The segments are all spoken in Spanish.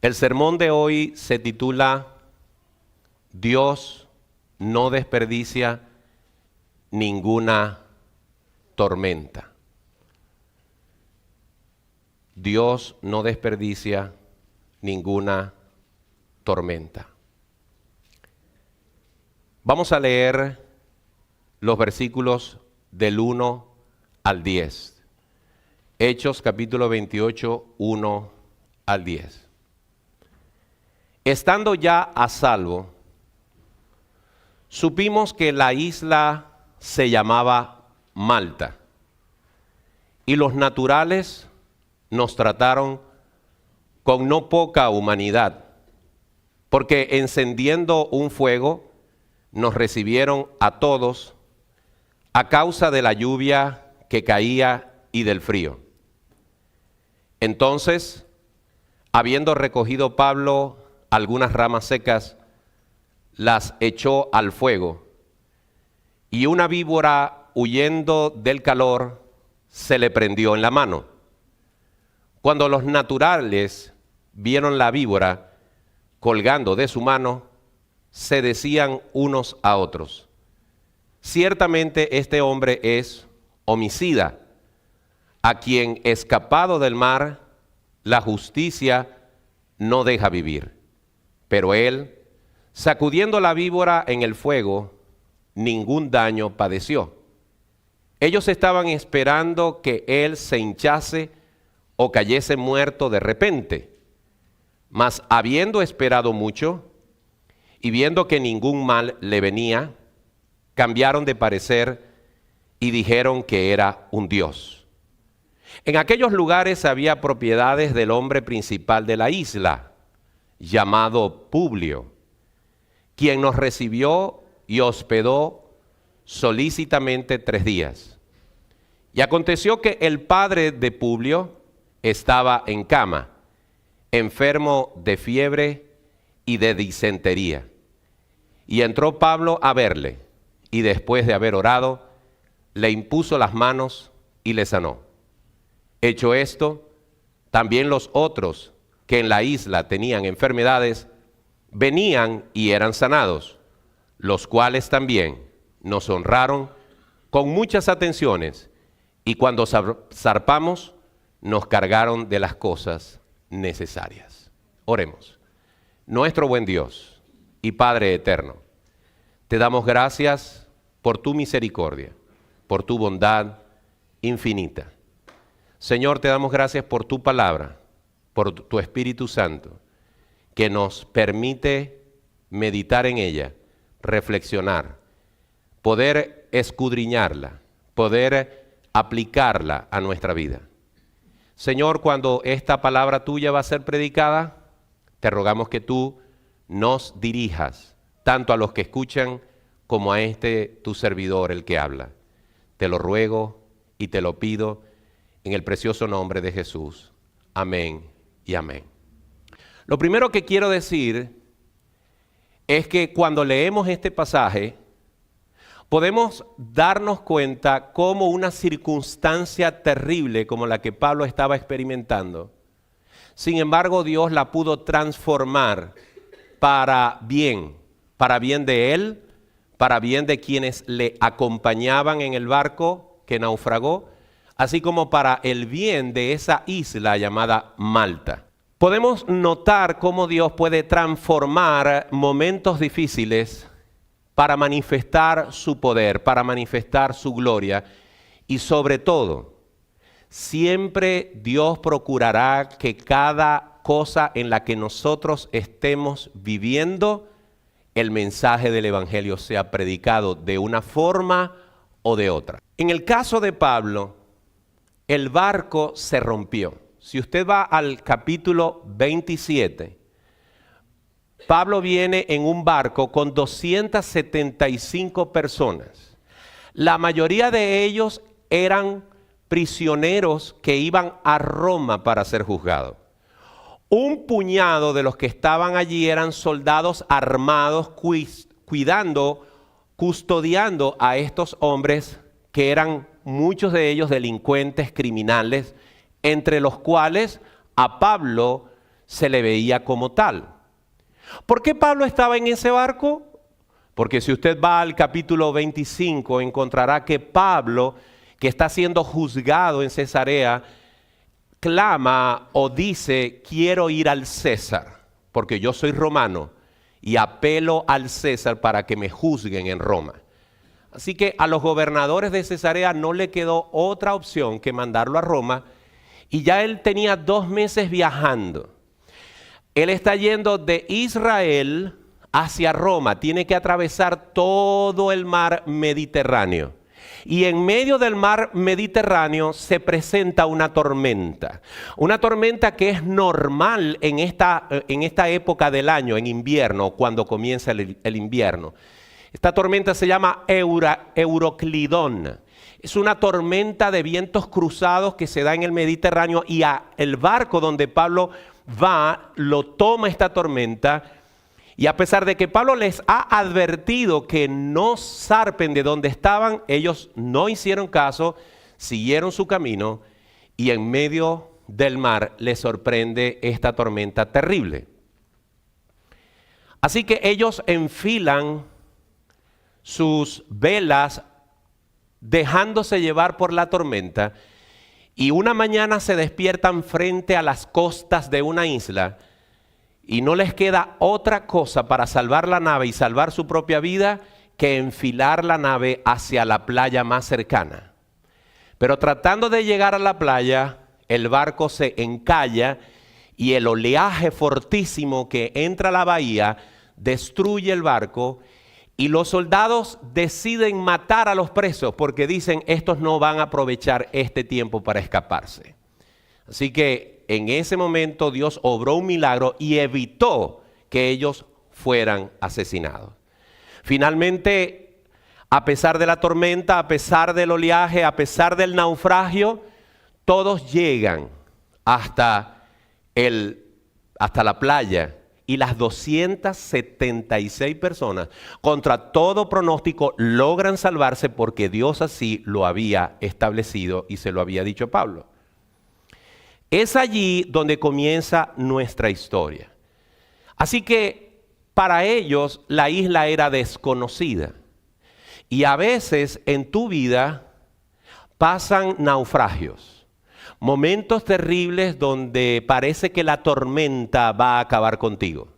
El sermón de hoy se titula Dios no desperdicia ninguna tormenta. Dios no desperdicia ninguna tormenta. Vamos a leer los versículos del 1 al 10. Hechos capítulo 28, 1 al 10. Estando ya a salvo, supimos que la isla se llamaba Malta, y los naturales nos trataron con no poca humanidad, porque encendiendo un fuego, nos recibieron a todos a causa de la lluvia que caía y del frío. Entonces, habiendo recogido Pablo algunas ramas secas, las echó al fuego, y una víbora, huyendo del calor, se le prendió en la mano. Cuando los naturales vieron la víbora colgando de su mano, se decían unos a otros: ciertamente este hombre es homicida, a quien escapado del mar la justicia no deja vivir. Pero él, sacudiendo la víbora en el fuego, ningún daño padeció. Ellos estaban esperando que él se hinchase o cayese muerto de repente. Mas habiendo esperado mucho y viendo que ningún mal le venía, cambiaron de parecer y dijeron que era un dios. En aquellos lugares había propiedades del hombre principal de la isla, llamado Publio, quien nos recibió y hospedó solícitamente 3 días. Y aconteció que el padre de Publio estaba en cama, enfermo de fiebre y de disentería. Y entró Pablo a verle, y después de haber orado, le impuso las manos y le sanó. Hecho esto, también los otros que en la isla tenían enfermedades, venían y eran sanados, los cuales también nos honraron con muchas atenciones, y cuando zarpamos, nos cargaron de las cosas necesarias. Oremos. Nuestro buen Dios y Padre eterno, te damos gracias por tu misericordia, por tu bondad infinita. Señor, te damos gracias por tu palabra, por tu Espíritu Santo, que nos permite meditar en ella, reflexionar, poder escudriñarla, poder aplicarla a nuestra vida. Señor, cuando esta palabra tuya va a ser predicada, te rogamos que tú nos dirijas, tanto a los que escuchan como a tu servidor, el que habla. Te lo ruego y te lo pido en el precioso nombre de Jesús. Amén y amén. Lo primero que quiero decir es que cuando leemos este pasaje, podemos darnos cuenta cómo una circunstancia terrible como la que Pablo estaba experimentando, sin embargo, Dios la pudo transformar para bien de él, para bien de quienes le acompañaban en el barco que naufragó, así como para el bien de esa isla llamada Malta. Podemos notar cómo Dios puede transformar momentos difíciles para manifestar su poder, para manifestar su gloria, y sobre todo, siempre Dios procurará que cada cosa en la que nosotros estemos viviendo, el mensaje del Evangelio sea predicado de una forma o de otra. En el caso de Pablo, el barco se rompió. Si usted va al capítulo 27, Pablo viene en un barco con 275 personas. La mayoría de ellos eran prisioneros que iban a Roma para ser juzgados. Un puñado de los que estaban allí eran soldados armados custodiando a estos hombres que eran muchos de ellos delincuentes criminales, entre los cuales a Pablo se le veía como tal. ¿Por qué Pablo estaba en ese barco? Porque si usted va al capítulo 25, encontrará que Pablo, que está siendo juzgado en Cesarea, clama o dice: quiero ir al César, porque yo soy romano y apelo al César para que me juzguen en Roma. Así que a los gobernadores de Cesarea no le quedó otra opción que mandarlo a Roma, y ya él tenía 2 meses viajando. Él está yendo de Israel hacia Roma, tiene que atravesar todo el mar Mediterráneo. Y en medio del mar Mediterráneo se presenta una tormenta que es normal en esta época del año, en invierno, cuando comienza el invierno. Esta tormenta se llama Euroclidón. Es una tormenta de vientos cruzados que se da en el Mediterráneo, y el barco donde Pablo va lo toma esta tormenta. Y a pesar de que Pablo les ha advertido que no zarpen de donde estaban, ellos no hicieron caso, siguieron su camino, y en medio del mar les sorprende esta tormenta terrible. Así que ellos enfilan sus velas dejándose llevar por la tormenta, y una mañana se despiertan frente a las costas de una isla, y no les queda otra cosa para salvar la nave y salvar su propia vida que enfilar la nave hacia la playa más cercana. Pero tratando de llegar a la playa, el barco se encalla y el oleaje fortísimo que entra a la bahía destruye el barco, y los soldados deciden matar a los presos porque dicen: estos no van a aprovechar este tiempo para escaparse. Así que en ese momento Dios obró un milagro y evitó que ellos fueran asesinados. Finalmente, a pesar de la tormenta, a pesar del oleaje, a pesar del naufragio, todos llegan hasta la playa, y las 276 personas, contra todo pronóstico, logran salvarse porque Dios así lo había establecido y se lo había dicho a Pablo. Es allí donde comienza nuestra historia. Así que para ellos la isla era desconocida. Y a veces en tu vida pasan naufragios, momentos terribles donde parece que la tormenta va a acabar contigo,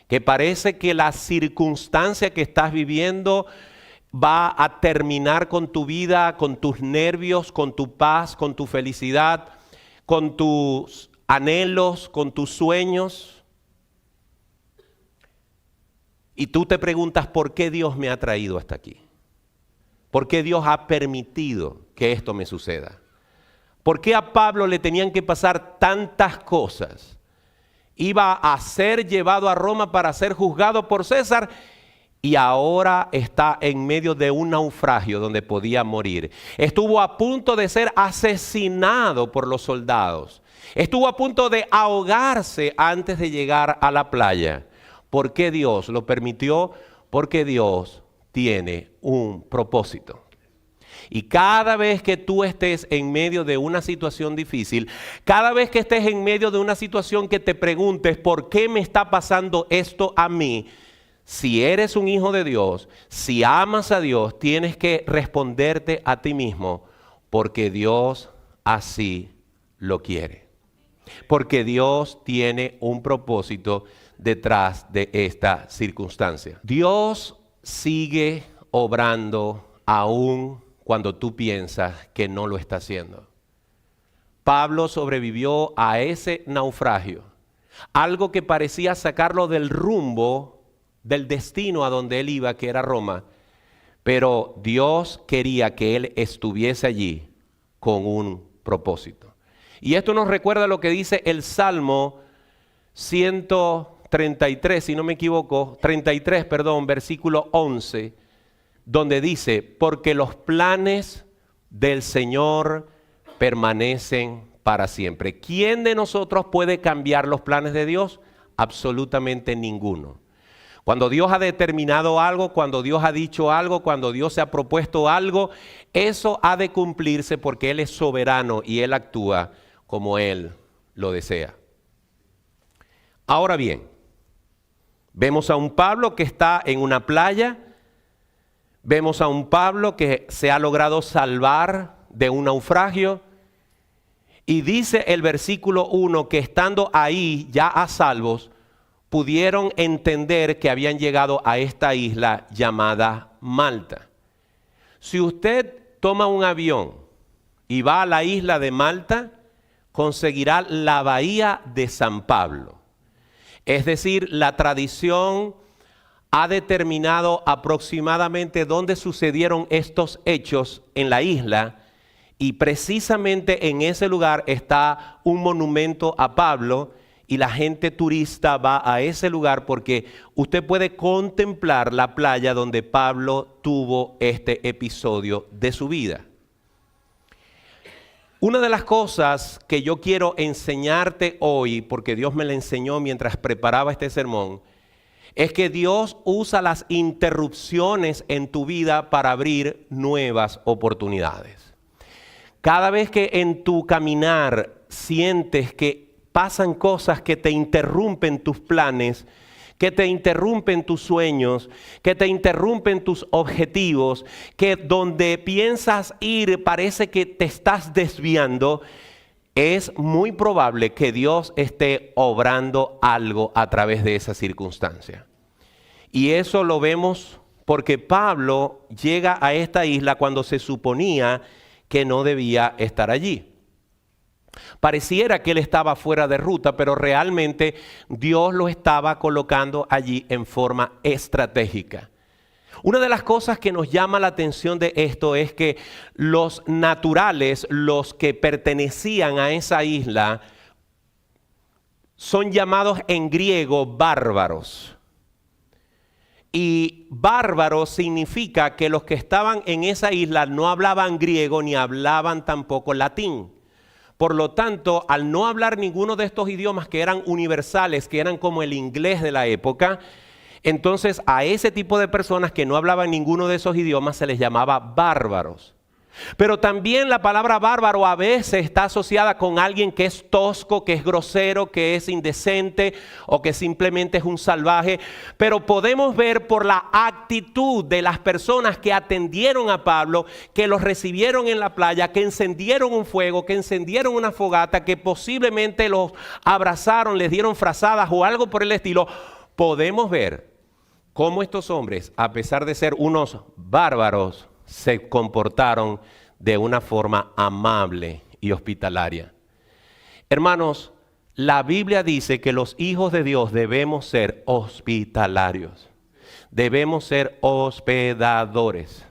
que parece que la circunstancia que estás viviendo va a terminar con tu vida, con tus nervios, con tu paz, con tu felicidad, con tus anhelos, con tus sueños. Y tú te preguntas: ¿por qué Dios me ha traído hasta aquí? ¿Por qué Dios ha permitido que esto me suceda? ¿Por qué a Pablo le tenían que pasar tantas cosas? Iba a ser llevado a Roma para ser juzgado por César, y ahora está en medio de un naufragio donde podía morir. Estuvo a punto de ser asesinado por los soldados. Estuvo a punto de ahogarse antes de llegar a la playa. ¿Por qué Dios lo permitió? Porque Dios tiene un propósito. Y cada vez que tú estés en medio de una situación difícil, cada vez que estés en medio de una situación que te preguntes: ¿por qué me está pasando esto a mí? Si eres un hijo de Dios, si amas a Dios, tienes que responderte a ti mismo: porque Dios así lo quiere. Porque Dios tiene un propósito detrás de esta circunstancia. Dios sigue obrando aún cuando tú piensas que no lo está haciendo. Pablo sobrevivió a ese naufragio, algo que parecía sacarlo del rumbo, del destino a donde él iba, que era Roma, pero Dios quería que él estuviese allí con un propósito. Y esto nos recuerda lo que dice el Salmo 133, si no me equivoco, 33, versículo 11, donde dice: porque los planes del Señor permanecen para siempre. ¿Quién de nosotros puede cambiar los planes de Dios? Absolutamente ninguno. Cuando Dios ha determinado algo, cuando Dios ha dicho algo, cuando Dios se ha propuesto algo, eso ha de cumplirse porque Él es soberano y Él actúa como Él lo desea. Ahora bien, vemos a un Pablo que está en una playa, vemos a un Pablo que se ha logrado salvar de un naufragio, y dice el versículo 1 que estando ahí ya a salvos, pudieron entender que habían llegado a esta isla llamada Malta. Si usted toma un avión y va a la isla de Malta, conseguirá la bahía de San Pablo. Es decir, la tradición ha determinado aproximadamente dónde sucedieron estos hechos en la isla, y precisamente en ese lugar está un monumento a Pablo, y la gente turista va a ese lugar porque usted puede contemplar la playa donde Pablo tuvo este episodio de su vida. Una de las cosas que yo quiero enseñarte hoy, porque Dios me la enseñó mientras preparaba este sermón, es que Dios usa las interrupciones en tu vida para abrir nuevas oportunidades. Cada vez que en tu caminar sientes que pasan cosas que te interrumpen tus planes, que te interrumpen tus sueños, que te interrumpen tus objetivos, que donde piensas ir parece que te estás desviando, es muy probable que Dios esté obrando algo a través de esa circunstancia. Y eso lo vemos porque Pablo llega a esta isla cuando se suponía que no debía estar allí. Pareciera que él estaba fuera de ruta, pero realmente Dios lo estaba colocando allí en forma estratégica. Una de las cosas que nos llama la atención de esto es que los naturales, los que pertenecían a esa isla, son llamados en griego bárbaros. Y bárbaro significa que los que estaban en esa isla no hablaban griego ni hablaban tampoco latín. Por lo tanto, al no hablar ninguno de estos idiomas que eran universales, que eran como el inglés de la época, entonces a ese tipo de personas que no hablaban ninguno de esos idiomas se les llamaba bárbaros. Pero también la palabra bárbaro a veces está asociada con alguien que es tosco, que es grosero, que es indecente o que simplemente es un salvaje. Pero podemos ver por la actitud de las personas que atendieron a Pablo, que los recibieron en la playa, que encendieron un fuego, que encendieron una fogata, que posiblemente los abrazaron, les dieron frazadas o algo por el estilo. Podemos ver cómo estos hombres, a pesar de ser unos bárbaros, se comportaron de una forma amable y hospitalaria. Hermanos, la Biblia dice que los hijos de Dios debemos ser hospitalarios, debemos ser hospedadores,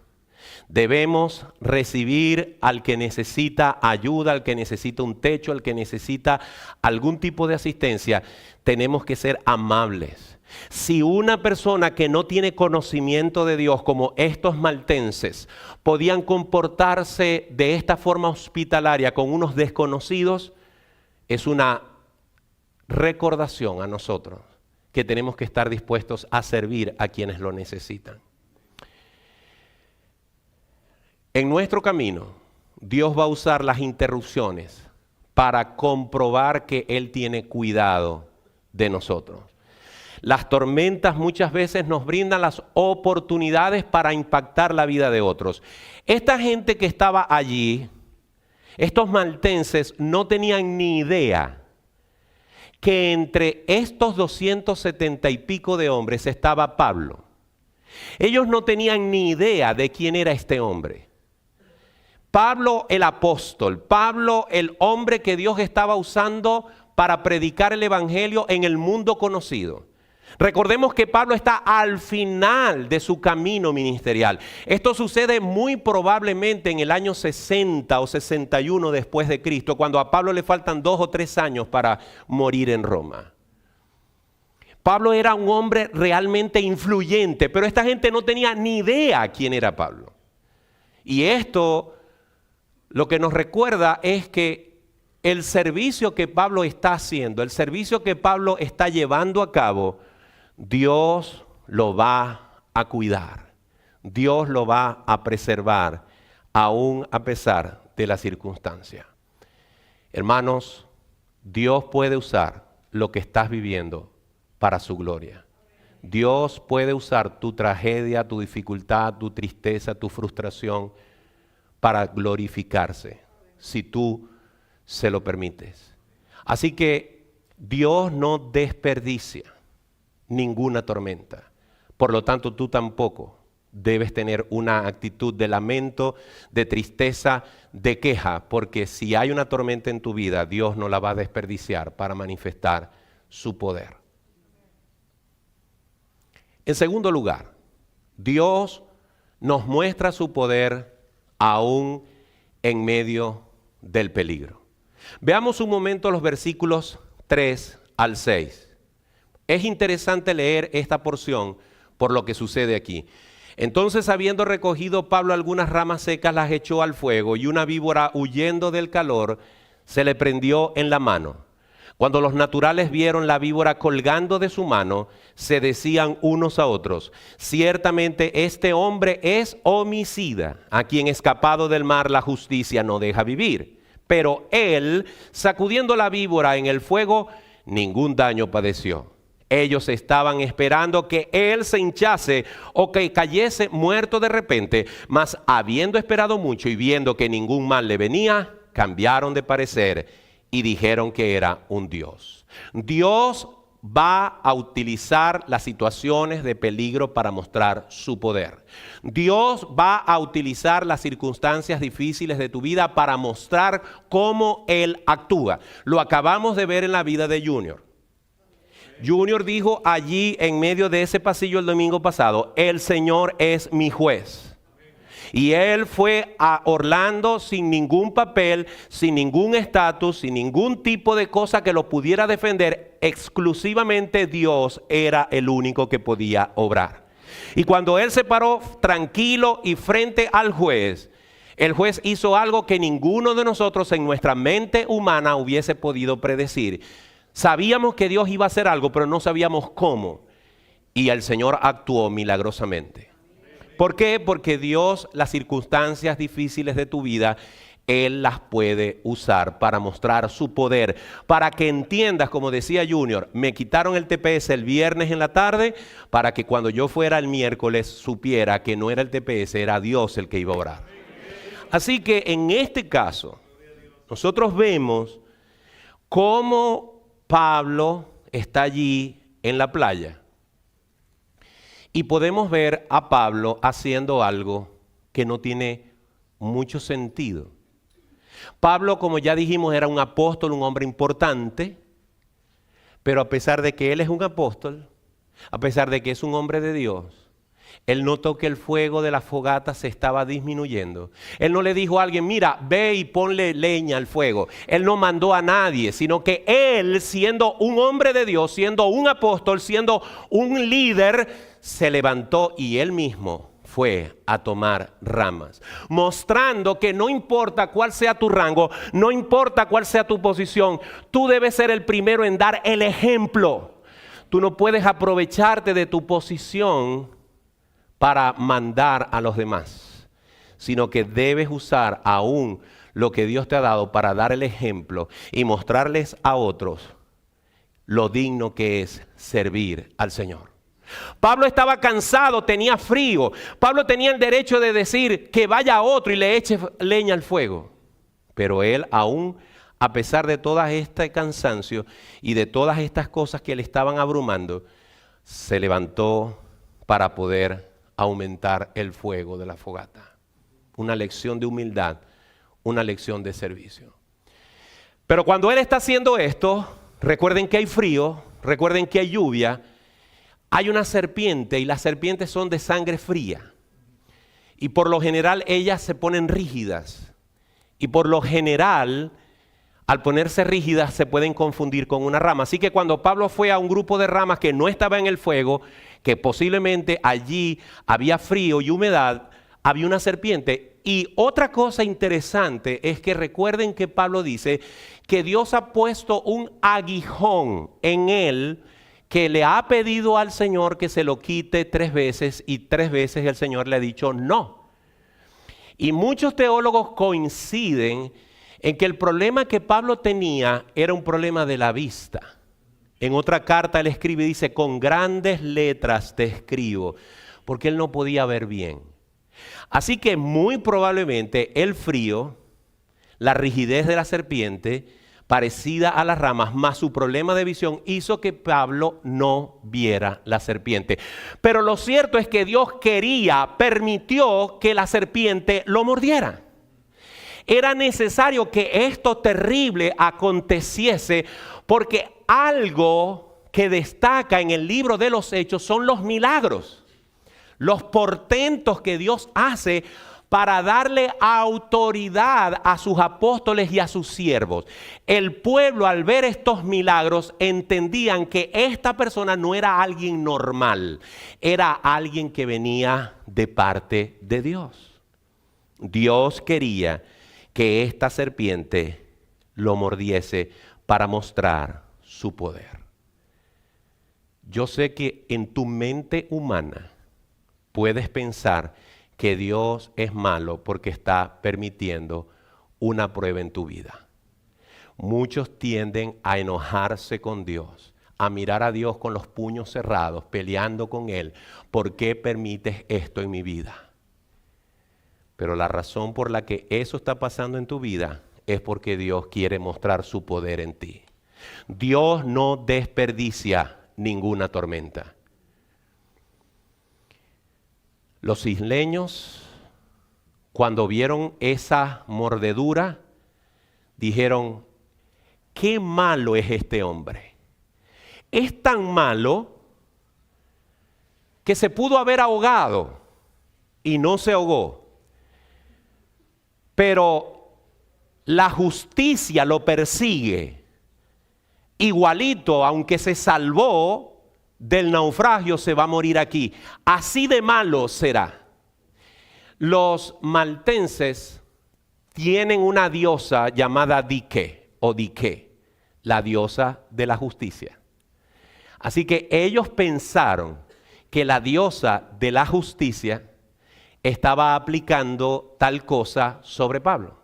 debemos recibir al que necesita ayuda, al que necesita un techo, al que necesita algún tipo de asistencia. Tenemos que ser amables. Si una persona que no tiene conocimiento de Dios, como estos maltenses, podían comportarse de esta forma hospitalaria con unos desconocidos, es una recordación a nosotros que tenemos que estar dispuestos a servir a quienes lo necesitan. En nuestro camino, Dios va a usar las interrupciones para comprobar que Él tiene cuidado de nosotros. Las tormentas muchas veces nos brindan las oportunidades para impactar la vida de otros. Esta gente que estaba allí, estos maltenses, no tenían ni idea que entre estos 270 y pico de hombres estaba Pablo. Ellos no tenían ni idea de quién era este hombre. Pablo el apóstol, Pablo el hombre que Dios estaba usando para predicar el evangelio en el mundo conocido. Recordemos que Pablo está al final de su camino ministerial. Esto sucede muy probablemente en el año 60 o 61 después de Cristo, cuando a Pablo le faltan 2 o 3 años para morir en Roma. Pablo era un hombre realmente influyente, pero esta gente no tenía ni idea quién era Pablo. Y esto lo que nos recuerda es que el servicio que Pablo está haciendo, el servicio que Pablo está llevando a cabo, Dios lo va a cuidar, Dios lo va a preservar, aún a pesar de la circunstancia. Hermanos, Dios puede usar lo que estás viviendo para su gloria. Dios puede usar tu tragedia, tu dificultad, tu tristeza, tu frustración para glorificarse, si tú se lo permites. Así que Dios no desperdicia ninguna tormenta. Por lo tanto, tú tampoco debes tener una actitud de lamento, de tristeza, de queja, porque si hay una tormenta en tu vida, Dios no la va a desperdiciar para manifestar su poder. En segundo lugar, Dios nos muestra su poder aún en medio del peligro. Veamos un momento los versículos 3 al 6. Es interesante leer esta porción por lo que sucede aquí. Entonces, habiendo recogido Pablo algunas ramas secas, las echó al fuego, y una víbora, huyendo del calor, se le prendió en la mano. Cuando los naturales vieron la víbora colgando de su mano, se decían unos a otros: ciertamente este hombre es homicida, a quien escapado del mar la justicia no deja vivir. Pero él, sacudiendo la víbora en el fuego, ningún daño padeció. Ellos estaban esperando que él se hinchase o que cayese muerto de repente, mas habiendo esperado mucho y viendo que ningún mal le venía, cambiaron de parecer y dijeron que era un dios. Dios va a utilizar las situaciones de peligro para mostrar su poder. Dios va a utilizar las circunstancias difíciles de tu vida para mostrar cómo Él actúa. Lo acabamos de ver en la vida de Junior. Junior dijo allí en medio de ese pasillo el domingo pasado: el Señor es mi juez. Y él fue a Orlando sin ningún papel, sin ningún estatus, sin ningún tipo de cosa que lo pudiera defender. Exclusivamente Dios era el único que podía obrar. Y cuando él se paró tranquilo y frente al juez, el juez hizo algo que ninguno de nosotros en nuestra mente humana hubiese podido predecir. Sabíamos que Dios iba a hacer algo, pero no sabíamos cómo. Y el Señor actuó milagrosamente. ¿Por qué? Porque Dios, las circunstancias difíciles de tu vida, Él las puede usar para mostrar su poder. Para que entiendas, como decía Junior, me quitaron el TPS el viernes en la tarde, para que cuando yo fuera el miércoles supiera que no era el TPS, era Dios el que iba a orar. Así que en este caso, nosotros vemos cómo Pablo está allí en la playa. Y podemos ver a Pablo haciendo algo que no tiene mucho sentido. Pablo, como ya dijimos, era un apóstol, un hombre importante, pero a pesar de que él es un apóstol, a pesar de que es un hombre de Dios, él notó que el fuego de la fogata se estaba disminuyendo. Él no le dijo a alguien: mira, ve y ponle leña al fuego. Él no mandó a nadie, sino que él, siendo un hombre de Dios, siendo un apóstol, siendo un líder, se levantó y él mismo fue a tomar ramas, mostrando que no importa cuál sea tu rango, no importa cuál sea tu posición, tú debes ser el primero en dar el ejemplo. Tú no puedes aprovecharte de tu posición para mandar a los demás, sino que debes usar aún lo que Dios te ha dado para dar el ejemplo y mostrarles a otros lo digno que es servir al Señor. Pablo estaba cansado, tenía frío. Pablo tenía el derecho de decir que vaya a otro y le eche leña al fuego. Pero él, aún a pesar de todo este cansancio y de todas estas cosas que le estaban abrumando, se levantó para poder aumentar el fuego de la fogata. Una lección de humildad, una lección de servicio. Pero cuando él está haciendo esto, recuerden que hay frío, recuerden que hay lluvia, hay una serpiente y las serpientes son de sangre fría. Y por lo general ellas se ponen rígidas. Y por lo general, al ponerse rígidas, se pueden confundir con una rama. Así que cuando Pablo fue a un grupo de ramas que no estaba en el fuego, que posiblemente allí había frío y humedad, había una serpiente. Y otra cosa interesante es que recuerden que Pablo dice que Dios ha puesto un aguijón en él, que le ha pedido al Señor que se lo quite 3 veces y 3 veces el Señor le ha dicho no. Y muchos teólogos coinciden en que el problema que Pablo tenía era un problema de la vista. En otra carta él escribe y dice, con grandes letras te escribo, porque él no podía ver bien. Así que muy probablemente el frío, la rigidez de la serpiente, parecida a las ramas, más su problema de visión, hizo que Pablo no viera la serpiente. Pero lo cierto es que Dios permitió que la serpiente lo mordiera. Era necesario que esto terrible aconteciese, porque algo que destaca en el libro de los Hechos son los milagros, los portentos que Dios hace para darle autoridad a sus apóstoles y a sus siervos. El pueblo, al ver estos milagros, entendían que esta persona no era alguien normal, era alguien que venía de parte de Dios. Dios quería que esta serpiente lo mordiese para mostrar su poder. Yo sé que en tu mente humana puedes pensar que Dios es malo porque está permitiendo una prueba en tu vida. Muchos tienden a enojarse con Dios, a mirar a Dios con los puños cerrados, peleando con Él. ¿Por qué permites esto en mi vida? Pero la razón por la que eso está pasando en tu vida es porque Dios quiere mostrar su poder en ti. Dios no desperdicia ninguna tormenta. Los isleños, cuando vieron esa mordedura, dijeron, qué malo es este hombre. Es tan malo que se pudo haber ahogado y no se ahogó. Pero la justicia lo persigue. Igualito, aunque se salvó del naufragio, se va a morir aquí. Así de malo será. Los maltenses tienen una diosa llamada Dike o Dike, la diosa de la justicia. Así que ellos pensaron que la diosa de la justicia estaba aplicando tal cosa sobre Pablo.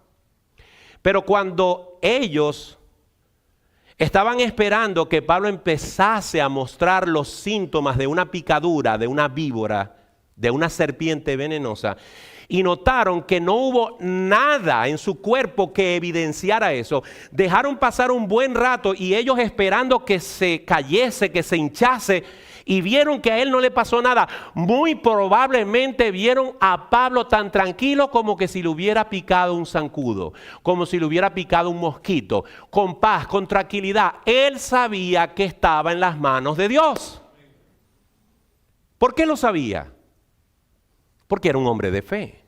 Pero cuando ellos estaban esperando que Pablo empezase a mostrar los síntomas de una picadura, de una víbora, de una serpiente venenosa, y notaron que no hubo nada en su cuerpo que evidenciara eso, dejaron pasar un buen rato y ellos esperando que se cayese, que se hinchase, y vieron que a él no le pasó nada. Muy probablemente vieron a Pablo tan tranquilo como que si le hubiera picado un zancudo, como si le hubiera picado un mosquito, con paz, con tranquilidad. Él sabía que estaba en las manos de Dios. ¿Por qué lo sabía? Porque era un hombre de fe.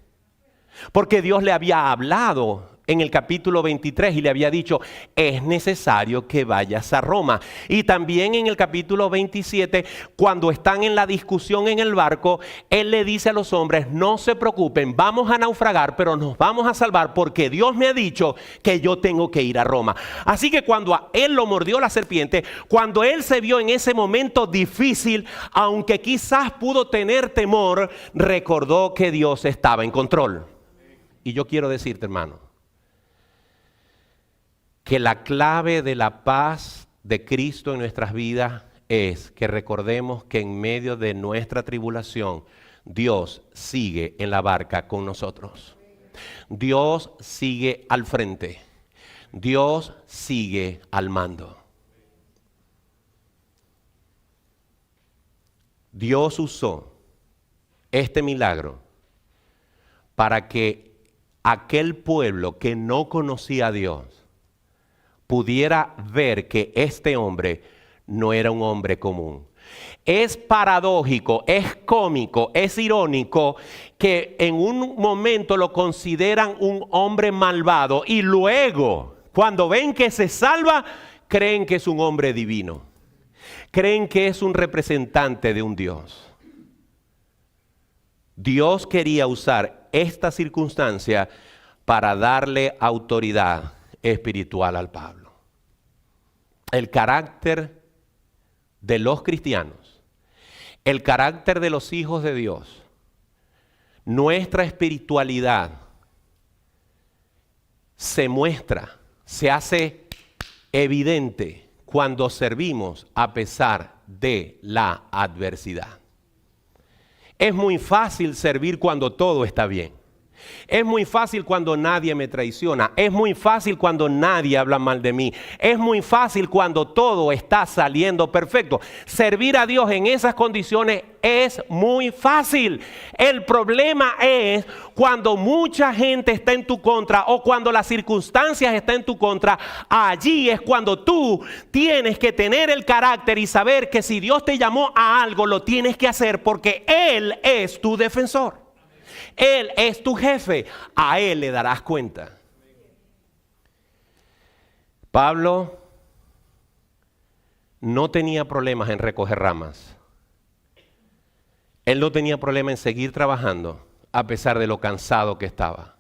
Porque Dios le había hablado en el capítulo 23 y le había dicho, es necesario que vayas a Roma. Y también en el capítulo 27, cuando están en la discusión en el barco, él le dice a los hombres, no se preocupen, vamos a naufragar, pero nos vamos a salvar porque Dios me ha dicho que yo tengo que ir a Roma. Así que cuando a él lo mordió la serpiente, cuando él se vio en ese momento difícil, aunque quizás pudo tener temor, recordó que Dios estaba en control. Y yo quiero decirte, hermano, que la clave de la paz de Cristo en nuestras vidas es que recordemos que en medio de nuestra tribulación, Dios sigue en la barca con nosotros. Dios sigue al frente. Dios sigue al mando. Dios usó este milagro para que aquel pueblo que no conocía a Dios pudiera ver que este hombre no era un hombre común. Es paradójico, es cómico, es irónico que en un momento lo consideran un hombre malvado y luego, cuando ven que se salva, creen que es un hombre divino. Creen que es un representante de un Dios. Dios quería usar esta circunstancia para darle autoridad espiritual al Pablo. El carácter de los cristianos, el carácter de los hijos de Dios, nuestra espiritualidad se muestra, se hace evidente cuando servimos a pesar de la adversidad. Es muy fácil servir cuando todo está bien. Es muy fácil cuando nadie me traiciona. Es muy fácil cuando nadie habla mal de mí. Es muy fácil cuando todo está saliendo perfecto. Servir a Dios en esas condiciones es muy fácil. El problema es cuando mucha gente está en tu contra o cuando las circunstancias están en tu contra. Allí es cuando tú tienes que tener el carácter y saber que si Dios te llamó a algo, lo tienes que hacer porque Él es tu defensor. Él es tu jefe, a Él le darás cuenta. Pablo no tenía problemas en recoger ramas. Él no tenía problema en seguir trabajando a pesar de lo cansado que estaba.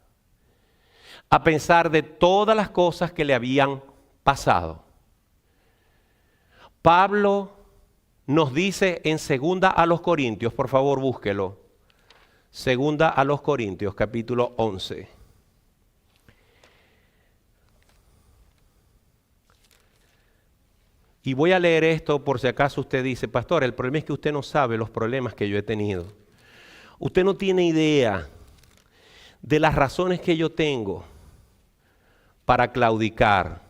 A pesar de todas las cosas que le habían pasado. Pablo nos dice en 2 a los Corintios, por favor búsquelo. 2 a los Corintios, capítulo 11. Y voy a leer esto por si acaso usted dice, pastor, el problema es que usted no sabe los problemas que yo he tenido. Usted no tiene idea de las razones que yo tengo para claudicar.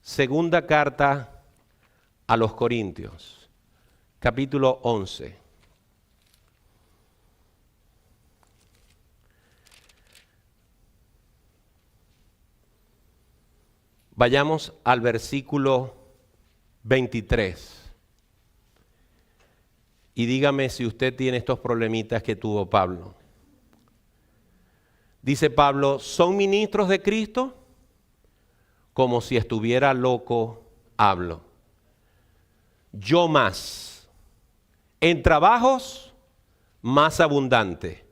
Segunda carta a los Corintios, capítulo 11. Vayamos al versículo 23. Y dígame si usted tiene estos problemitas que tuvo Pablo. Dice Pablo, ¿son ministros de Cristo? Como si estuviera loco, hablo. Yo más. En trabajos, más abundante.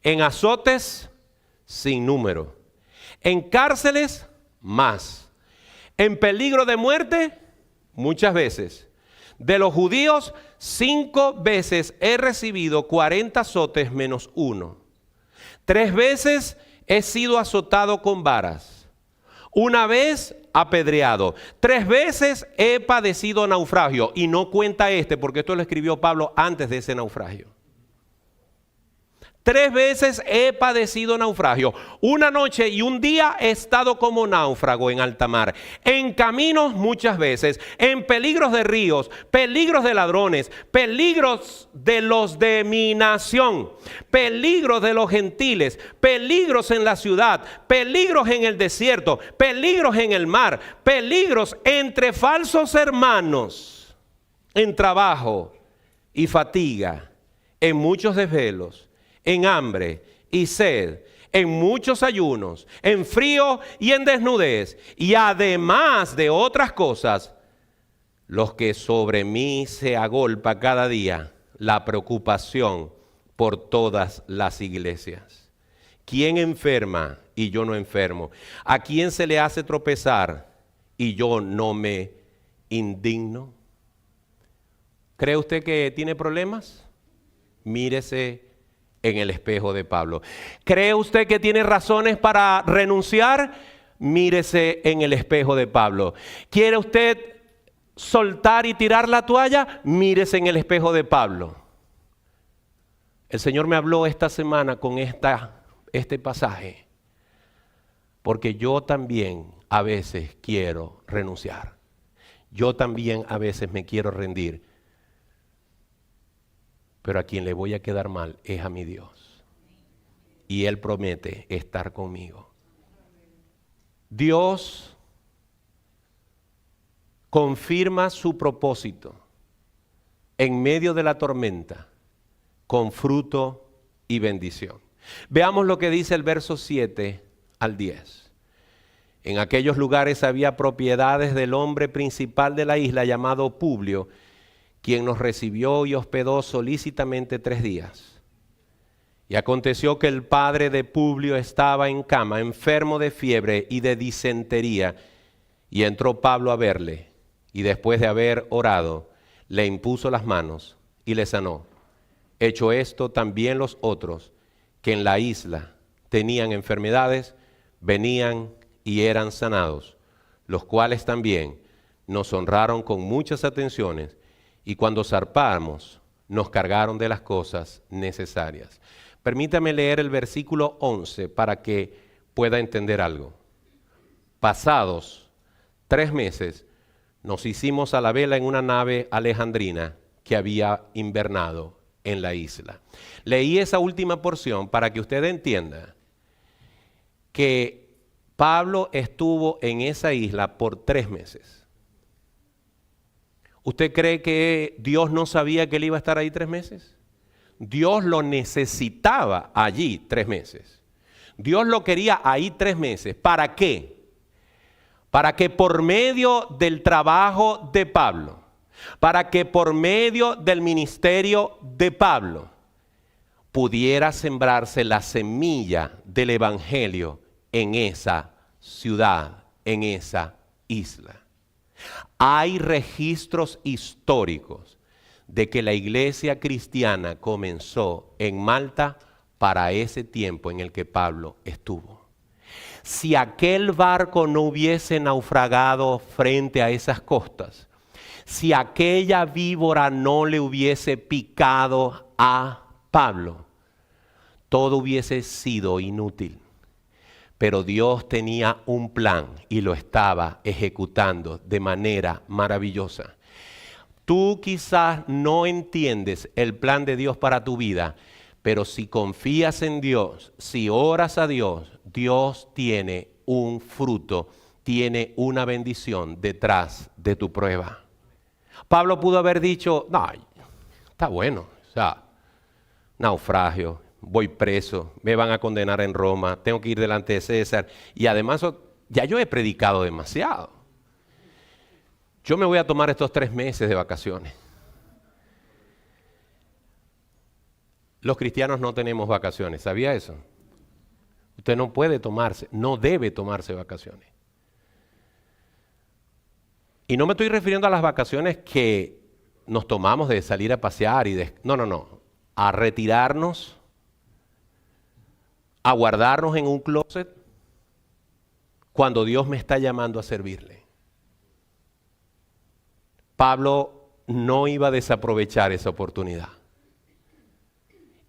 En azotes, sin número. En cárceles, más. En peligro de muerte, muchas veces. De los judíos, 5 veces he recibido 40 azotes menos 1. 3 veces he sido azotado con varas. 1 vez apedreado. 3 veces he padecido naufragio. Y no cuenta porque esto lo escribió Pablo antes de ese naufragio. 3 veces he padecido naufragio. 1 noche y 1 día he estado como náufrago en alta mar. En caminos muchas veces. En peligros de ríos. Peligros de ladrones. Peligros de los de mi nación. Peligros de los gentiles. Peligros en la ciudad. Peligros en el desierto. Peligros en el mar. Peligros entre falsos hermanos. En trabajo y fatiga. En muchos desvelos. En hambre y sed, en muchos ayunos, en frío y en desnudez, y además de otras cosas, los que sobre mí se agolpa cada día la preocupación por todas las iglesias. ¿Quién enferma y yo no enfermo? ¿A quién se le hace tropezar y yo no me indigno? ¿Cree usted que tiene problemas? Mírese en el espejo de Pablo. ¿Cree usted que tiene razones para renunciar? Mírese en el espejo de Pablo. ¿Quiere usted soltar y tirar la toalla? Mírese en el espejo de Pablo. El Señor me habló esta semana con este pasaje, porque yo también a veces quiero renunciar. Yo también a veces me quiero rendir. Pero a quien le voy a quedar mal es a mi Dios. Y Él promete estar conmigo. Dios confirma su propósito en medio de la tormenta con fruto y bendición. Veamos lo que dice el verso 7 al 10. En aquellos lugares había propiedades del hombre principal de la isla llamado Publio, quien nos recibió y hospedó solícitamente 3 días. Y aconteció que el padre de Publio estaba en cama, enfermo de fiebre y de disentería, y entró Pablo a verle, y después de haber orado, le impuso las manos y le sanó. Hecho esto, también los otros que en la isla tenían enfermedades, venían y eran sanados. los cuales también nos honraron con muchas atenciones, y cuando zarpamos, nos cargaron de las cosas necesarias. Permítame leer el versículo 11 para que pueda entender algo. Pasados 3 meses, nos hicimos a la vela en una nave alejandrina que había invernado en la isla. Leí esa última porción para que usted entienda que Pablo estuvo en esa isla por 3 meses. ¿Usted cree que Dios no sabía que él iba a estar ahí 3 meses? Dios lo necesitaba allí 3 meses. Dios lo quería ahí 3 meses. ¿Para qué? Para que por medio del trabajo de Pablo, para que por medio del ministerio de Pablo, pudiera sembrarse la semilla del evangelio en esa ciudad, en esa isla. Hay registros históricos de que la iglesia cristiana comenzó en Malta para ese tiempo en el que Pablo estuvo. Si aquel barco no hubiese naufragado frente a esas costas, si aquella víbora no le hubiese picado a Pablo, todo hubiese sido inútil. Pero Dios tenía un plan y lo estaba ejecutando de manera maravillosa. Tú quizás no entiendes el plan de Dios para tu vida, pero si confías en Dios, si oras a Dios, Dios tiene un fruto, tiene una bendición detrás de tu prueba. Pablo pudo haber dicho, no, está bueno, o sea, naufragio, voy preso, me van a condenar en Roma, tengo que ir delante de César, y además ya yo he predicado demasiado. Yo me voy a tomar estos 3 meses de vacaciones. Los cristianos no tenemos vacaciones, ¿sabía eso? Usted no puede tomarse, no debe tomarse vacaciones. Y no me estoy refiriendo a las vacaciones que nos tomamos de salir a pasear y no, a retirarnos, a guardarnos en un closet cuando Dios me está llamando a servirle. Pablo no iba a desaprovechar esa oportunidad.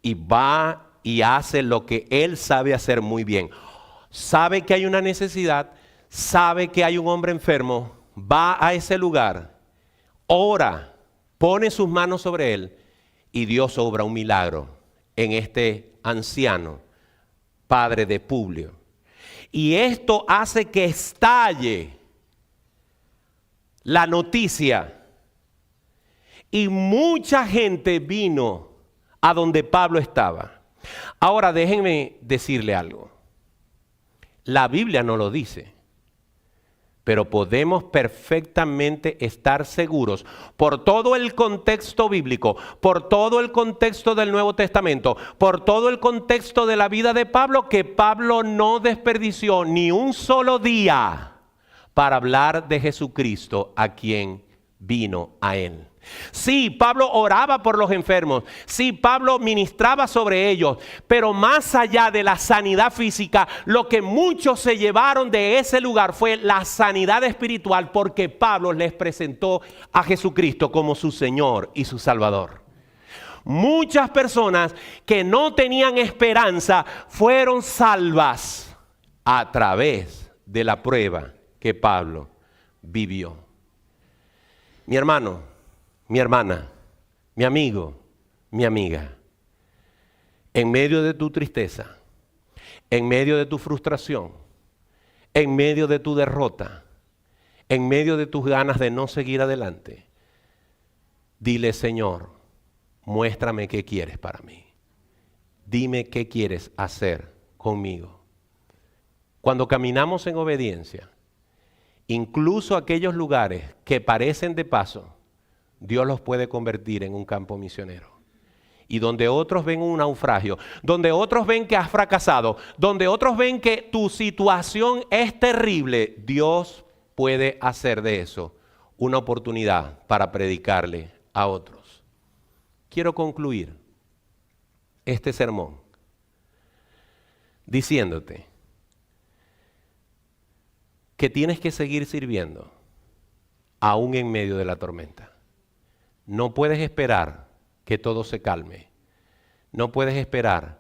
Y va y hace lo que él sabe hacer muy bien. Sabe que hay una necesidad, sabe que hay un hombre enfermo, va a ese lugar, ora, pone sus manos sobre él y Dios obra un milagro en este anciano, padre de Publio. Y esto hace que estalle la noticia y mucha gente vino a donde Pablo estaba. Ahora déjenme decirle algo. La Biblia no lo dice, pero podemos perfectamente estar seguros por todo el contexto bíblico, por todo el contexto del Nuevo Testamento, por todo el contexto de la vida de Pablo, que Pablo no desperdició ni un solo día para hablar de Jesucristo a quien vino a él. Sí, Pablo oraba por los enfermos, sí, Pablo ministraba sobre ellos, pero más allá de la sanidad física, lo que muchos se llevaron de ese lugar fue la sanidad espiritual, porque Pablo les presentó a Jesucristo como su Señor y su Salvador. Muchas personas que no tenían esperanza fueron salvas a través de la prueba que Pablo vivió. Mi hermano, mi hermana, mi amigo, mi amiga, en medio de tu tristeza, en medio de tu frustración, en medio de tu derrota, en medio de tus ganas de no seguir adelante, dile: Señor, muéstrame qué quieres para mí. Dime qué quieres hacer conmigo. Cuando caminamos en obediencia, incluso aquellos lugares que parecen de paso, Dios los puede convertir en un campo misionero. Y donde otros ven un naufragio, donde otros ven que has fracasado, donde otros ven que tu situación es terrible, Dios puede hacer de eso una oportunidad para predicarle a otros. Quiero concluir este sermón diciéndote que tienes que seguir sirviendo, aún en medio de la tormenta. No puedes esperar que todo se calme. No puedes esperar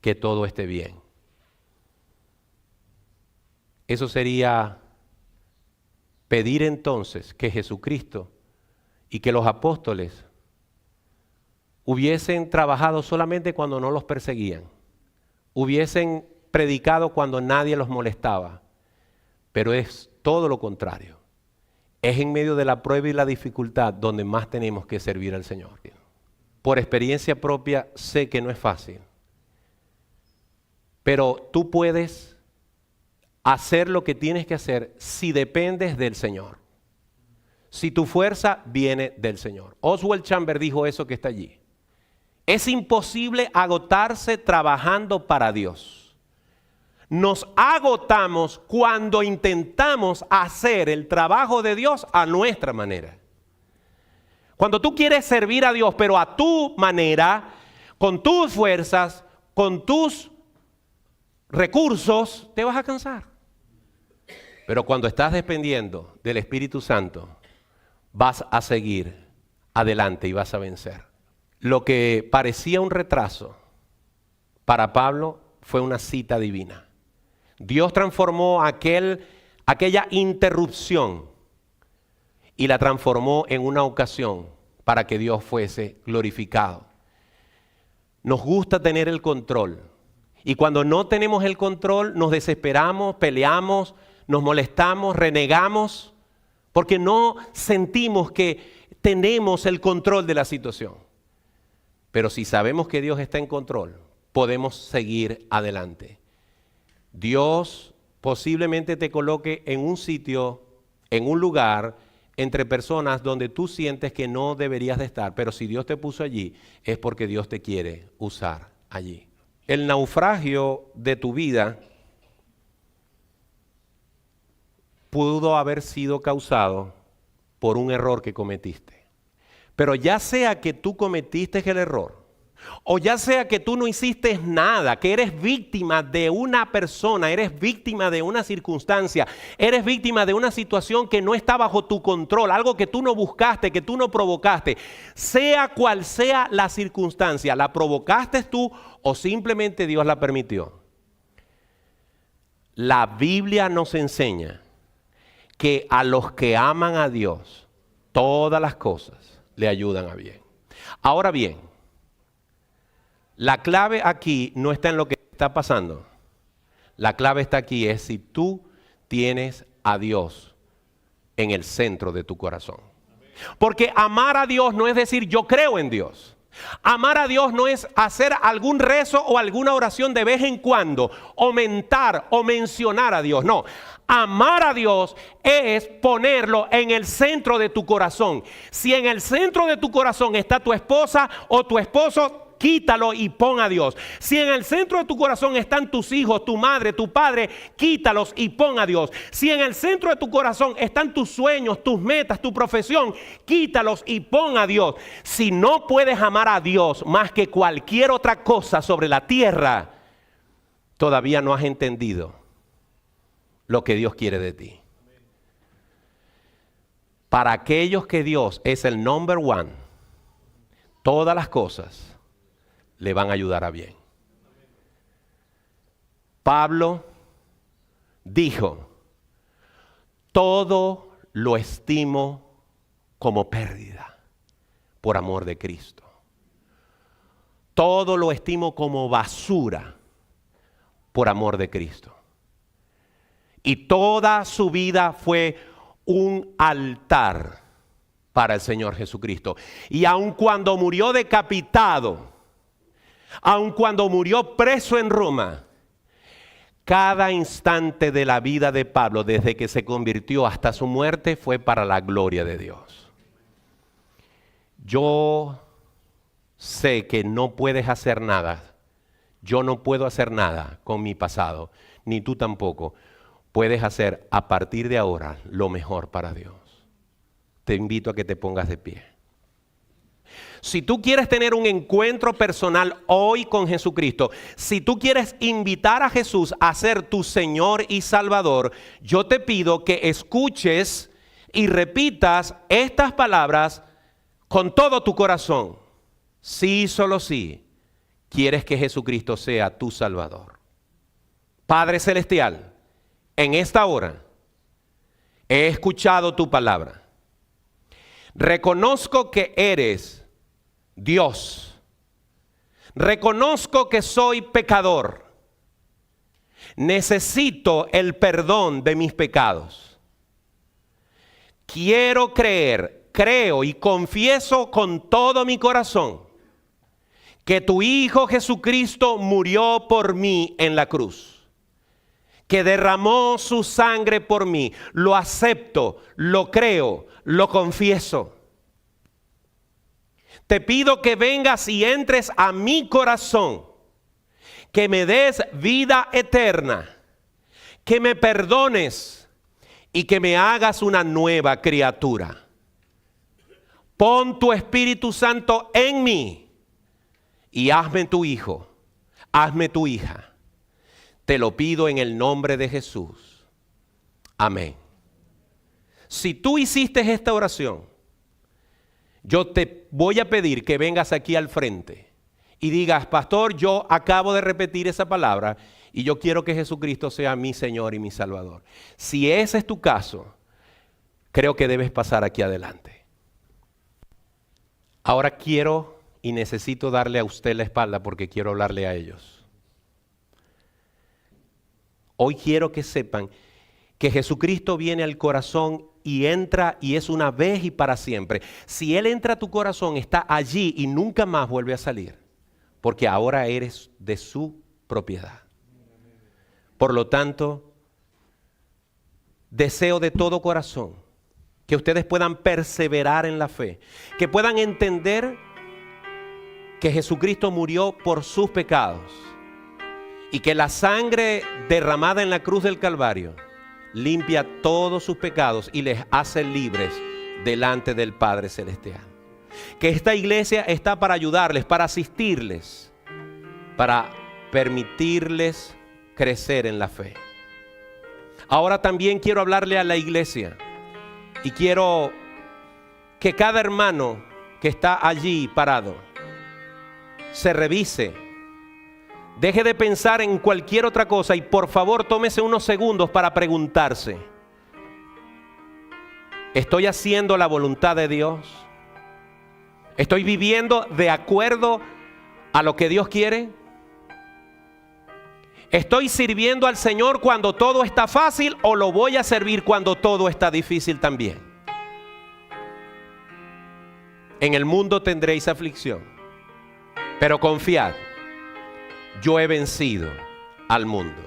que todo esté bien. Eso sería pedir entonces que Jesucristo y que los apóstoles hubiesen trabajado solamente cuando no los perseguían, hubiesen predicado cuando nadie los molestaba, pero es todo lo contrario. Es en medio de la prueba y la dificultad donde más tenemos que servir al Señor. Por experiencia propia sé que no es fácil, pero tú puedes hacer lo que tienes que hacer si dependes del Señor. Si tu fuerza viene del Señor. Oswald Chambers dijo eso que está allí. Es imposible agotarse trabajando para Dios. Nos agotamos cuando intentamos hacer el trabajo de Dios a nuestra manera. Cuando tú quieres servir a Dios, pero a tu manera, con tus fuerzas, con tus recursos, te vas a cansar. Pero cuando estás dependiendo del Espíritu Santo, vas a seguir adelante y vas a vencer. Lo que parecía un retraso para Pablo fue una cita divina. Dios transformó aquella interrupción y la transformó en una ocasión para que Dios fuese glorificado. Nos gusta tener el control y cuando no tenemos el control nos desesperamos, peleamos, nos molestamos, renegamos porque no sentimos que tenemos el control de la situación. Pero si sabemos que Dios está en control, podemos seguir adelante. Dios posiblemente te coloque en un sitio, en un lugar, entre personas donde tú sientes que no deberías de estar. Pero si Dios te puso allí, es porque Dios te quiere usar allí. El naufragio de tu vida pudo haber sido causado por un error que cometiste. Pero ya sea que tú cometiste el error, o ya sea que tú no hiciste nada, que eres víctima de una persona, eres víctima de una circunstancia, eres víctima de una situación que no está bajo tu control, algo que tú no buscaste, que tú no provocaste, sea cual sea la circunstancia, ¿la provocaste tú o simplemente Dios la permitió? La Biblia nos enseña que a los que aman a Dios, todas las cosas le ayudan a bien. Ahora bien, la clave aquí no está en lo que está pasando. La clave está aquí, es si tú tienes a Dios en el centro de tu corazón. Porque amar a Dios no es decir yo creo en Dios. Amar a Dios no es hacer algún rezo o alguna oración de vez en cuando, o mentar o mencionar a Dios. No, amar a Dios es ponerlo en el centro de tu corazón. Si en el centro de tu corazón está tu esposa o tu esposo, quítalo y pon a Dios. Si en el centro de tu corazón están tus hijos, tu madre, tu padre, quítalos y pon a Dios. Si en el centro de tu corazón están tus sueños, tus metas, tu profesión, quítalos y pon a Dios. Si no puedes amar a Dios más que cualquier otra cosa sobre la tierra, todavía no has entendido lo que Dios quiere de ti. Para aquellos que Dios es el number one, todas las cosas le van a ayudar a bien. Pablo dijo, todo lo estimo como pérdida por amor de Cristo. Todo lo estimo como basura por amor de Cristo. Y toda su vida fue un altar para el Señor Jesucristo. Y aun cuando murió decapitado, aun cuando murió preso en Roma, cada instante de la vida de Pablo, desde que se convirtió hasta su muerte, fue para la gloria de Dios. Yo sé que no puedes hacer nada. Yo no puedo hacer nada con mi pasado, ni tú tampoco. Puedes hacer a partir de ahora lo mejor para Dios. Te invito a que te pongas de pie. Si tú quieres tener un encuentro personal hoy con Jesucristo, si tú quieres invitar a Jesús a ser tu Señor y Salvador, yo te pido que escuches y repitas estas palabras con todo tu corazón. Sí, solo sí, quieres que Jesucristo sea tu Salvador. Padre Celestial, en esta hora he escuchado tu palabra. Reconozco que eres Dios. Reconozco que soy pecador. Necesito el perdón de mis pecados. Quiero creer, creo y confieso con todo mi corazón que tu Hijo Jesucristo murió por mí en la cruz, que derramó su sangre por mí. Lo acepto, lo creo, lo confieso. Te pido que vengas y entres a mi corazón, que me des vida eterna, que me perdones y que me hagas una nueva criatura. Pon tu Espíritu Santo en mí y hazme tu hijo, hazme tu hija. Te lo pido en el nombre de Jesús. Amén. Si tú hiciste esta oración, yo te voy a pedir que vengas aquí al frente y digas: pastor, yo acabo de repetir esa palabra y yo quiero que Jesucristo sea mi Señor y mi Salvador. Si ese es tu caso, creo que debes pasar aquí adelante. Ahora quiero y necesito darle a usted la espalda porque quiero hablarle a ellos. Hoy quiero que sepan que Jesucristo viene al corazón y entra y es una vez y para siempre. Si Él entra a tu corazón, está allí y nunca más vuelve a salir, porque ahora eres de su propiedad. Por lo tanto, deseo de todo corazón que ustedes puedan perseverar en la fe, que puedan entender que Jesucristo murió por sus pecados y que la sangre derramada en la cruz del Calvario limpia todos sus pecados y les hace libres delante del Padre Celestial. Que esta iglesia está para ayudarles, para asistirles, para permitirles crecer en la fe. Ahora también quiero hablarle a la iglesia y quiero que cada hermano que está allí parado se revise. Deje de pensar en cualquier otra cosa y por favor tómese unos segundos para preguntarse: ¿estoy haciendo la voluntad de Dios? ¿Estoy viviendo de acuerdo a lo que Dios quiere? ¿Estoy sirviendo al Señor cuando todo está fácil o lo voy a servir cuando todo está difícil también? En el mundo tendréis aflicción, pero confiad. Yo he vencido al mundo.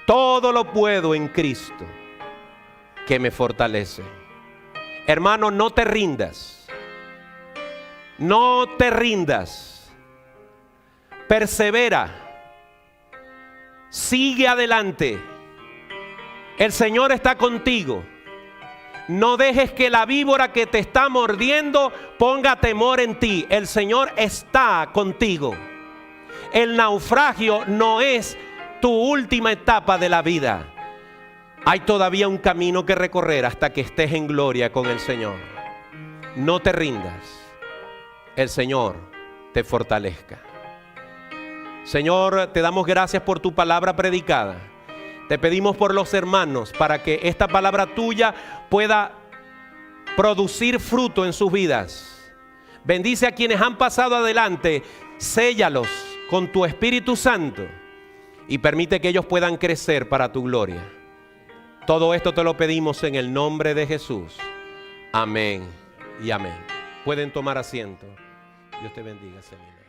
Todo lo puedo en Cristo que me fortalece. Hermano, no te rindas. No te rindas. Persevera. Sigue adelante. El Señor está contigo. No dejes que la víbora que te está mordiendo ponga temor en ti. El Señor está contigo. El naufragio no es tu última etapa de la vida. Hay todavía un camino que recorrer hasta que estés en gloria con el Señor. No te rindas. El Señor te fortalezca. Señor, te damos gracias por tu palabra predicada. Te pedimos por los hermanos para que esta palabra tuya pueda producir fruto en sus vidas. Bendice a quienes han pasado adelante. Séllalos con tu Espíritu Santo y permite que ellos puedan crecer para tu gloria. Todo esto te lo pedimos en el nombre de Jesús. Amén y amén. Pueden tomar asiento. Dios te bendiga, Señor.